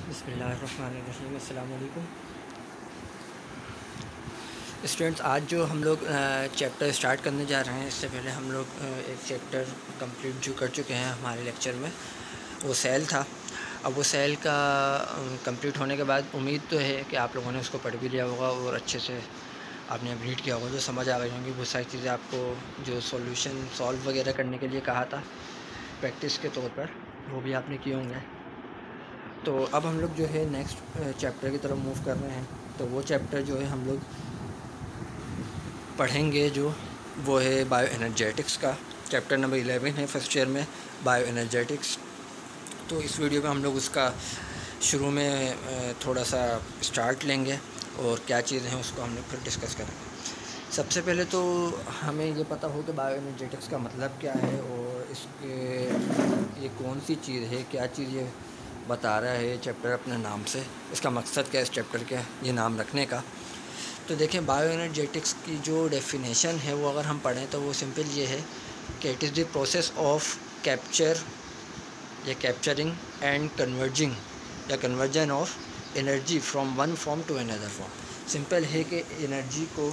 बिस्मिल्लाहिर्रहमानिर्रहीम। अस्सलाम वालेकुम स्टूडेंट्स। आज जो हम लोग चैप्टर स्टार्ट करने जा रहे हैं, इससे पहले हम लोग एक चैप्टर कंप्लीट जो कर चुके हैं हमारे लेक्चर में, वो सेल था। अब वो सेल का कंप्लीट होने के बाद उम्मीद तो है कि आप लोगों ने उसको पढ़ भी लिया होगा और अच्छे से आपने रीड किया होगा, जो समझ आ गई होंगी। बहुत सारी चीज़ें आपको जो सॉल्यूशन सॉल्व वगैरह करने के लिए कहा था प्रैक्टिस के तौर पर, वो भी आपने किए होंगे। तो अब हम लोग जो है नेक्स्ट चैप्टर की तरफ मूव कर रहे हैं। तो वो चैप्टर जो है हम लोग पढ़ेंगे, जो वो है बायो एनर्जेटिक्स का। चैप्टर नंबर 11 है फर्स्ट ईयर में, बायो एनर्जेटिक्स। तो इस वीडियो में हम लोग उसका शुरू में थोड़ा सा स्टार्ट लेंगे और क्या चीज़ें हैं उसको हम लोग फिर डिस्कस करेंगे। सबसे पहले तो हमें ये पता हो कि बायो एनर्जेटिक्स का मतलब क्या है और इसके ये कौन सी चीज़ है, क्या चीज़ ये बता रहा है चैप्टर अपने नाम से, इसका मकसद क्या है इस चैप्टर के ये नाम रखने का। तो देखें, बायो एनर्जेटिक्स की जो डेफिनेशन है वो अगर हम पढ़ें तो वो सिंपल ये है कि it is the process of capture या कैप्चरिंग एंड कन्वर्जिंग या conversion of energy from one form to another form. Simple है कि एनर्जी को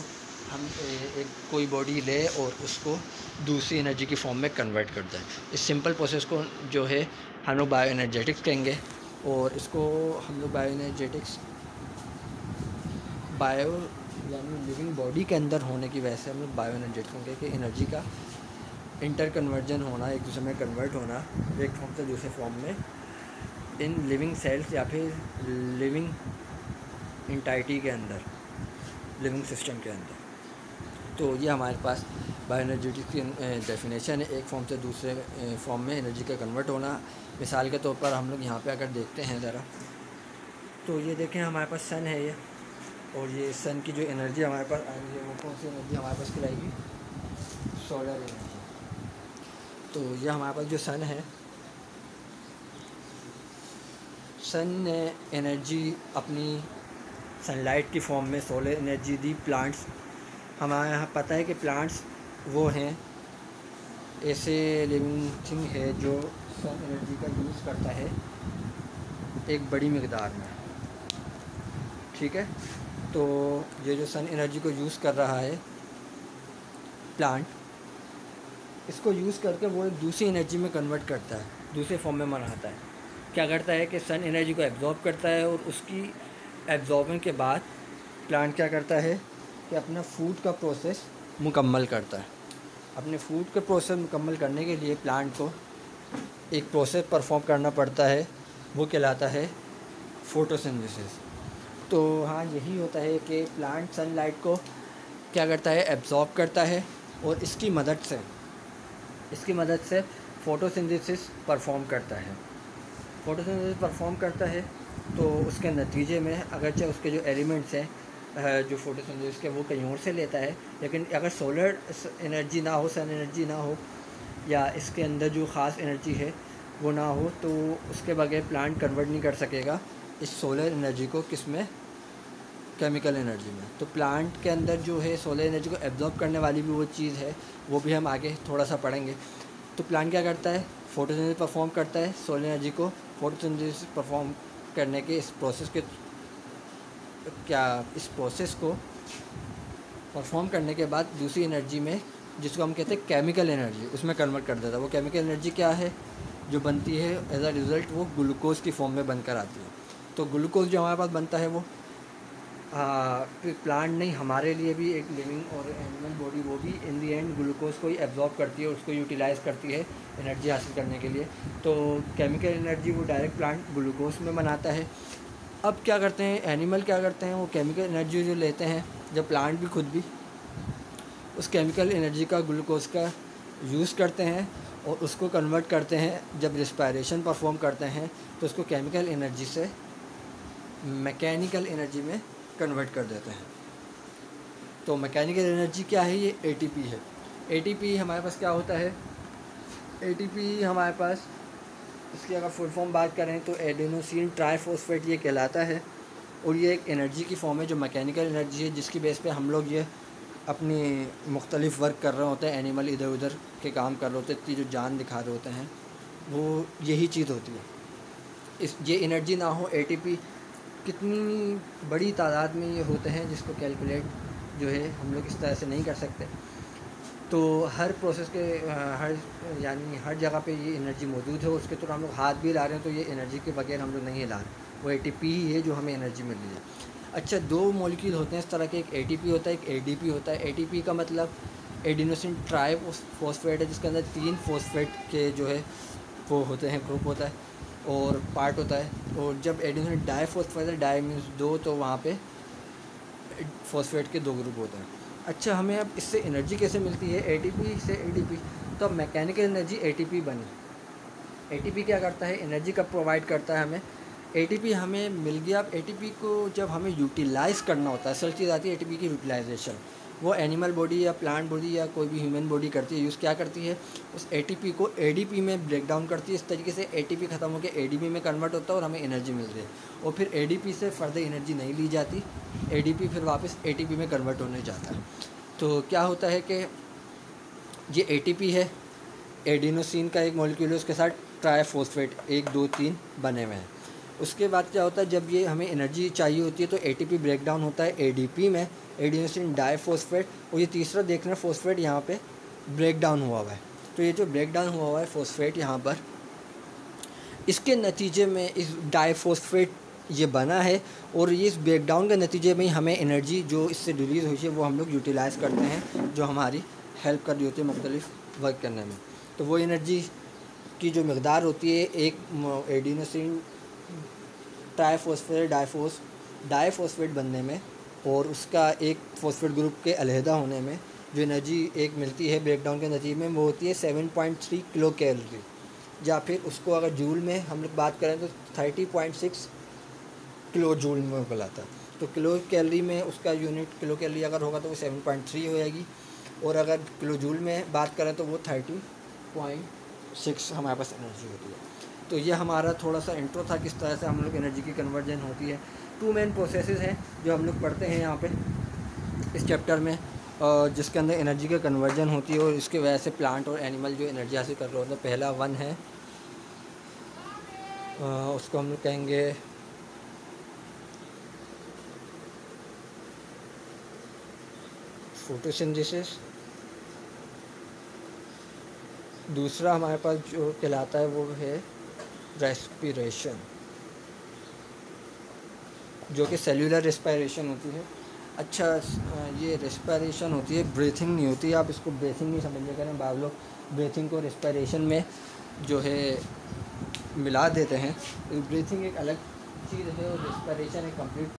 हम एक कोई बॉडी ले और उसको दूसरी एनर्जी की फॉर्म में कन्वर्ट कर दें। इस सिंपल प्रोसेस को जो है हम लोग बायो एनर्जेटिक्स कहेंगे। और इसको हम लोग बायो एनर्जेटिक्स बायो यानी लिविंग बॉडी के अंदर होने की वजह से हम लोग बायो एनर्जेटिक्स कहेंगे कि एनर्जी का इंटर कन्वर्जन होना, एक दूसरे में कन्वर्ट होना एक फॉर्म से दूसरे फॉर्म में इन लिविंग सेल्स या फिर लिविंग इंटाइटी के अंदर, लिविंग सिस्टम के अंदर। तो ये हमारे पास बायो एनर्जेटिक्स की डेफिनेशन है, एक फॉर्म से दूसरे फॉर्म में एनर्जी का कन्वर्ट होना। मिसाल के तौर पर हम लोग यहाँ पे अगर देखते हैं ज़रा, तो ये देखें हमारे पास सन है ये, और ये सन की जो एनर्जी हमारे पास आएगी वो कौन सी एनर्जी हमारे पास खिलाएगी? Solar energy. तो ये हमारे पास जो सन है, सन ने एनर्जी अपनी सनलाइट की फॉर्म में सोलर एनर्जी दी प्लांट्स। हमारे यहाँ पता है कि प्लांट्स वो हैं ऐसे लिविंग थिंग है जो सन एनर्जी का यूज़ करता है एक बड़ी मकदार में, ठीक है। तो ये जो सन एनर्जी को यूज़ कर रहा है प्लांट, इसको यूज़ करके वो एक दूसरी एनर्जी में कन्वर्ट करता है, दूसरे फॉर्म में बनाता है। क्या करता है कि सन एनर्जी को एब्जॉर्ब करता है और उसकी एब्जॉर्बिंग के बाद प्लांट क्या करता है कि अपना फूड का प्रोसेस मुकम्मल करता है। अपने फूड का प्रोसेस मुकम्मल करने के लिए प्लांट को एक प्रोसेस परफॉर्म करना पड़ता है, वो कहलाता है फोटोसिंथेसिस। तो हाँ, यही होता है कि प्लांट सनलाइट को क्या करता है, एब्जॉर्ब करता है और इसकी मदद से फोटोसिंथेसिस परफॉर्म करता है। फोटोसिंथेसिस परफॉर्म करता है तो उसके नतीजे में अगरचे उसके जो एलिमेंट्स हैं जो फोटोसिंथेसिस के, वो कहीं और से लेता है, लेकिन अगर सोलर एनर्जी ना हो, सन एनर्जी ना हो, या इसके अंदर जो ख़ास एनर्जी है वो ना हो, तो उसके बगैर प्लांट कन्वर्ट नहीं कर सकेगा इस सोलर एनर्जी को किस में, केमिकल एनर्जी में। तो प्लांट के अंदर जो है सोलर एनर्जी को एब्जॉर्ब करने वाली भी वो चीज़ है, वो भी हम आगे थोड़ा सा पढ़ेंगे। तो प्लांट क्या करता है, फोटोसिंथेसिस परफॉर्म करता है, सोलर एनर्जी को फोटोसिंथेसिस परफॉर्म करने के इस प्रोसेस को परफॉर्म करने के बाद दूसरी एनर्जी में, जिसको हम कहते हैं केमिकल एनर्जी, उसमें कन्वर्ट कर देता है। वो केमिकल एनर्जी क्या है जो बनती है एज अ रिज़ल्ट, वो ग्लूकोज की फॉर्म में बनकर आती है। तो ग्लूकोज जो हमारे पास बनता है वो प्लांट नहीं, हमारे लिए भी एक लिविंग और एनिमल बॉडी, वो भी इन दी एंड ग्लूकोज को ही एब्जॉर्ब करती है और उसको यूटिलाइज़ करती है एनर्जी हासिल करने के लिए। तो केमिकल एनर्जी वो डायरेक्ट प्लांट ग्लूकोज में बनाता है। अब क्या करते हैं एनिमल, क्या करते हैं, वो केमिकल एनर्जी जो लेते हैं, जब प्लांट भी खुद भी उस केमिकल एनर्जी का, ग्लूकोज का यूज़ करते हैं और उसको कन्वर्ट करते हैं। जब रिस्पायरेशन परफॉर्म करते हैं तो उसको केमिकल एनर्जी से मैकेनिकल एनर्जी में कन्वर्ट कर देते हैं। तो मैकेनिकल एनर्जी क्या है, ये एटीपी है। एटीपी हमारे पास क्या होता है, एटीपी हमारे पास, इसकी अगर फुल फॉर्म बात करें तो एडेनोसिन ट्राइफॉस्फेट ये कहलाता है। और ये एक एनर्जी की फॉर्म है जो मैकेनिकल एनर्जी है, जिसकी बेस पे हम लोग ये अपनी मुख्तलिफ वर्क कर रहे होते हैं। एनिमल इधर उधर के काम कर रहे होते हैं, इतनी जो जान दिखा रहे होते हैं, वो यही चीज़ होती है। इस ये एनर्जी ना हो, एटीपी कितनी बड़ी तादाद में ये होते हैं जिसको कैलकुलेट जो है हम लोग इस तरह से नहीं कर सकते। तो हर प्रोसेस के हर यानी हर जगह पे ये एनर्जी मौजूद है, उसके तो हम लोग हाथ भी ला रहे हैं तो ये एनर्जी के बगैर हम लोग नहीं हिला रहे, वो एटीपी ही है जो हमें एनर्जी मिल रही है। अच्छा, दो मॉलिक्यूल होते हैं इस तरह के, एक एटीपी होता है, एक एडीपी होता है। एटीपी का मतलब एडिनोसिन ट्राई फॉस्फेट है, जिसके अंदर 3 फॉस्फेट के जो है वो होते हैं, ग्रुप होता है और पार्ट होता है। और जब एडिनोसिन डाई फॉस्फेट है, डाई मीन्स 2, तो वहाँ पे फॉस्फेट के 2 ग्रुप होते हैं। अच्छा, हमें अब इससे एनर्जी कैसे मिलती है, एटीपी से एडीपी, तो अब मैकेनिकल एनर्जी एटीपी बनी। एटीपी क्या करता है, एनर्जी कब प्रोवाइड करता है हमें, एटीपी हमें मिल गया। अब एटीपी को जब हमें यूटिलाइज़ करना होता है, असल चीज़ आती है एटीपी की यूटिलाइजेशन। वो एनिमल बॉडी या प्लांट बॉडी या कोई भी ह्यूमन बॉडी करती है यूज़, क्या करती है, उस एटीपी को एडीपी में ब्रेक डाउन करती है। इस तरीके से एटीपी ख़त्म होकर एडीपी में कन्वर्ट होता है और हमें एनर्जी मिल रही है। और फिर एडीपी से फर्दर एनर्जी नहीं ली जाती, एडीपी फिर वापस एटीपी में कन्वर्ट होने जाता है। तो क्या होता है कि ये एटीपी है, एडिनोसिन का एक मॉलिक्यूल है, उसके साथ ट्राईफॉस्फेट 1 2 3 बने हुए हैं। उसके बाद क्या होता है, जब ये हमें एनर्जी चाहिए होती है तो एटीपी ब्रेक डाउन होता है एडीपी में, एडिनोसिन डाईफॉस्फेट, और ये तीसरा देखना फॉस्फेट यहाँ पे ब्रेक डाउन हुआ हुआ है। तो ये जो ब्रेक डाउन हुआ हुआ है फॉस्फेट यहाँ पर, इसके नतीजे में इस डाईफॉस्फेट ये बना है, और ये इस ब्रेक डाउन के नतीजे में हमें एनर्जी जो इससे रिलीज़ हुई है वो हम लोग यूटिलाइज़ करते हैं, जो हमारी हेल्प कर रही होती है मुख्तलिफ वर्क करने में। तो वो एनर्जी की जो मकदार होती है, एक एडिनोसिन ट्राईफॉस्फेट डाईफॉस्फेट बनने में और उसका एक फॉस्फेट ग्रुप के अलहदा होने में जो एनर्जी एक मिलती है ब्रेक डाउन के नतीजे में, वो होती है 7.3 किलो कैलोरी। या फिर उसको अगर जूल में हम लोग बात करें तो 30.6 किलो जूल में बुलाता है। तो किलो कैलोरी में उसका यूनिट किलो कैलोरी अगर होगा तो वो 7.3 हो जाएगी, और अगर किलो जूल में बात करें तो वो 30.6 हमारे पास एनर्जी होती है। तो ये हमारा थोड़ा सा इंट्रो था किस तरह से हम लोग एनर्जी की कन्वर्जन होती है। 2 मेन प्रोसेसेस हैं जो हम लोग पढ़ते हैं यहाँ पे इस चैप्टर में, जिसके अंदर एनर्जी का कन्वर्जन होती है और इसके वजह से प्लांट और एनिमल जो एनर्जी हासिल कर रहे होते हैं। पहला 1 है, उसको हम लोग कहेंगे फोटोसिंथेसिस। दूसरा हमारे पास जो कहलाता है वो है रेस्पिरेशन, जो कि सेल्यूलर रेस्पिरेशन होती है। अच्छा, ये रेस्पिरेशन होती है, ब्रीथिंग नहीं होती है, आप इसको ब्रीथिंग नहीं समझिए करें। बाद लोग ब्रीथिंग को रेस्पिरेशन में जो है मिला देते हैं। ब्रीथिंग एक अलग चीज़ है और रेस्पिरेशन एक कंप्लीट